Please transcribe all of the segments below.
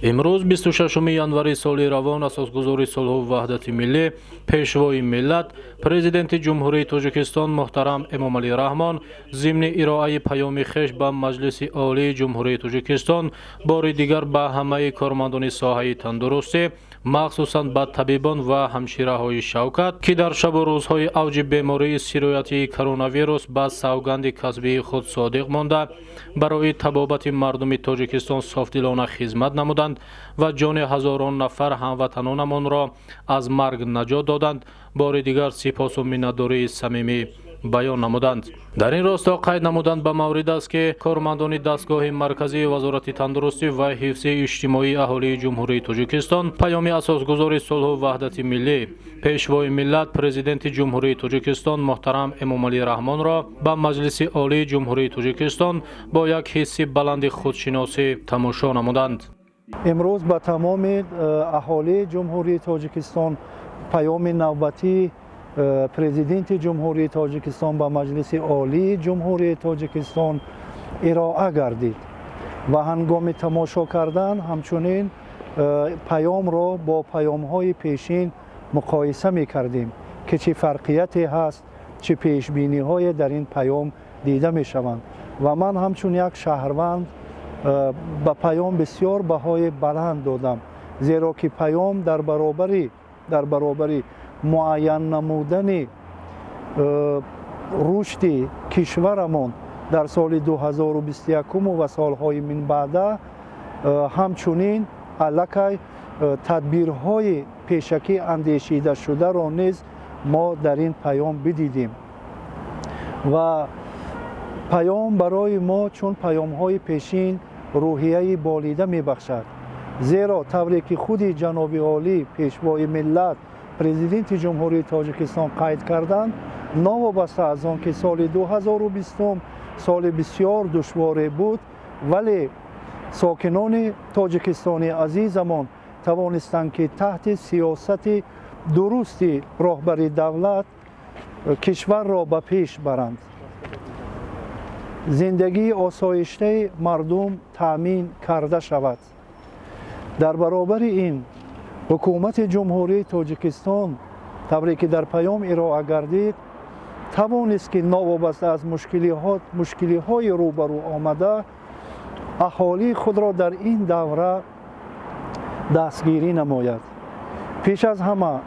امروز 26 январи соли равон асосгузори сулҳу ваҳдати миллӣ пешвои миллат президенти ҷумҳурии Тоҷикистон муҳтарам Эмомалӣ Раҳмон зимни ироаи паёми хеш ба Маҷлиси олии ҷумҳурии Тоҷикистон бори дигар ба ҳамаи кормандони соҳаи тандурустӣ махсусан ба табибон ва ҳамшираҳои шавкат ки дар шабу рӯзҳои авҷи бемории сироятии коронавирус ба савганди касбии худ содиқ монда барои табобати мардуми Тоҷикистон софдилона хизмат намуданд ва ҷони ҳазорон нафар ҳамватанонамонро аз марг наҷот доданд, бори дигар сипосу миннатдории самимӣ баён намуданд. Дар ин росто қайд намуданд ба маврид аст ки кормандони дастгоҳи марказии вазорати тандурустӣ ва ҳифзи иҷтимоии аҳолии ҷумҳурии Тоҷикистон паёми асосгузори сулҳу ваҳдати миллӣ пешвои миллат президенти ҷумҳурии Тоҷикистон муҳтарам Эмомалӣ Раҳмонро ба Маҷлиси олии ҷумҳурии Тоҷикистон бо як ҳисси баланди худшиносӣ тамошо намуданд. امروز با تمام اهالی جمهوری تاجیکستان پیام نوبتی پرزیدنت جمهوری تاجیکستان با مجلس عالی جمهوری تاجیکستان ارائه گردید و هنگام تماشا کردن همچنین پیام را با پیام های پیشین مقایسه می کردیم که چه فرقیتی هست، چه پیش بینی های در این پیام دیده می شوند و من همچون یک شهروند با پیام بسیار بهای بلند دادم، زیرا که پیام در برابری معین نمودن رشد کشورمان در سال 2021 و سالهای من بعد همچنین علیه تدبیرهای پیشکی اندیشیده شده را نیز ما در این پیام بدیدیم و پیام برای ما چون پیام های پیشین روحیه بالیده می بخشد، زیرا طوری که خود جناب عالی پیشوای ملت پرزیدنت جمهوری تاجیکستان قید کردند، نوابسته از آن که سال 2020 سال بسیار دشوار بود، ولی ساکنان تاجیکستان عزیزمان توانستند که تحت سیاست درست راهبری دولت کشور را به پیش برند. زندگی آسایشته مردم تامین کرده شود. در برابر این حکومت جمهوری تاجیکستان طوری که در پیام ارائه گردید توانست که نوابسته از مشکلی های روبرو آمده اهالی خود را در این دوره دستگیری نماید. پیش از همه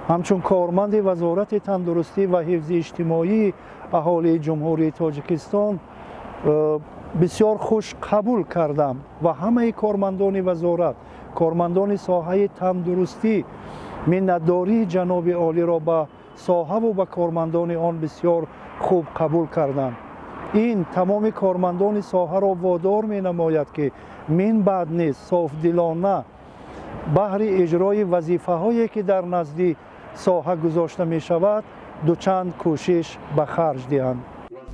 همچون کارمند وزارت تندرستی و حفظ اجتماعی اهالی جمهوری تاجیکستان بسیار خوش قبول کردم و همه کارمندان وزارت، کارمندان ساحه تندرستی منتداری جناب عالی را به ساحه و به کارمندان آن بسیار خوب قبول کردم. این تمام کارمندان ساحه را وادار می نماید که من بعد نیز صافدلانه بهر اجرای وظیفه هایی که در نزد ساحه گذاشته می شود دوچند کوشش به خرج دهند.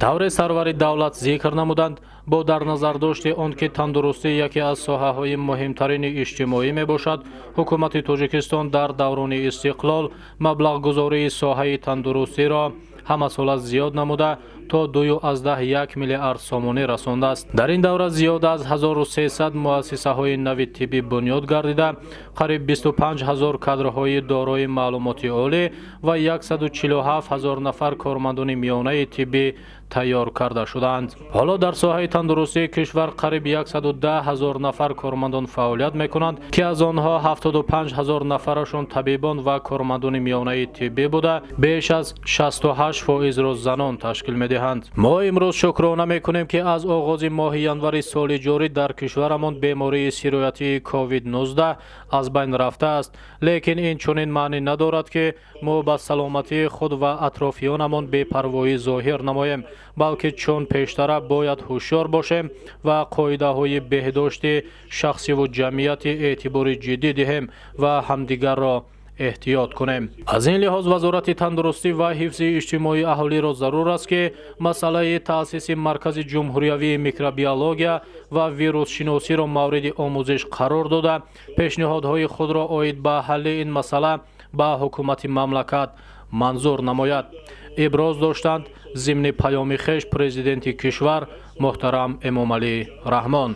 тавре сарвари давлат зикр намуданд бо дар назардошти он ки тандурустӣ яке аз соҳаҳои муҳимтарини иҷтимоӣ мебошад, ҳукумати Тоҷикистон дар даврони истиқлол маблағгузории соҳаи тандурустиро ҳамасола зиёд намуда то 2,1 миллиард сомонӣ расондааст. Дар ин давра зиёда аз 1300 муассисаҳои нави тиббӣ бунёд гардида, қариб 25 000 кадрҳои дорои маълумоти олӣ ва 147 000 нафар кормандони миёнаи тиббӣ тайёр карда шудаанд. ҳоло дар соҳаи тандурустии кишвар қариб 110 000 нафар кормандон фаъолият мекунанд ки аз онҳо 75 000 нафарашон табибон ва кормандони миёнаи тиббӣ буда беш аз 68% занон ташкил медиҳанд. мо имрӯз шукрона мекунем ки аз оғози моҳи январи соли ҷорӣ дар кишварамон бемории сироятии COVID-19 аз байн рафтааст, лекин ин чунин маънӣ надорад ки мо ба саломатии худ ва атрофиёнамон бепарвоӣ зоҳир намоем, балки чун пештара бояд ҳушёр бошем ва қоидаҳои беҳдошти шахсиву ҷамъияти эътибори ҷиддӣ диҳем ва ҳамдигарро эҳтиёт кунем. аз ин лиҳоз вазорати тандурустӣ ва ҳифзи иҷтимоии аҳолиро зарур аст ки масъалаи таъсиси маркази ҷумҳуриявии микробиология ва вируссиносиро мавриди омӯзиш қарор дода, пешниҳодҳои худро оид ба ҳалли ин масъала ба ҳукумати мамлакат манзур намояд. иброз доштанд зимни паёми хеш президенти кишвар муҳтарам Эмомалӣ Раҳмон.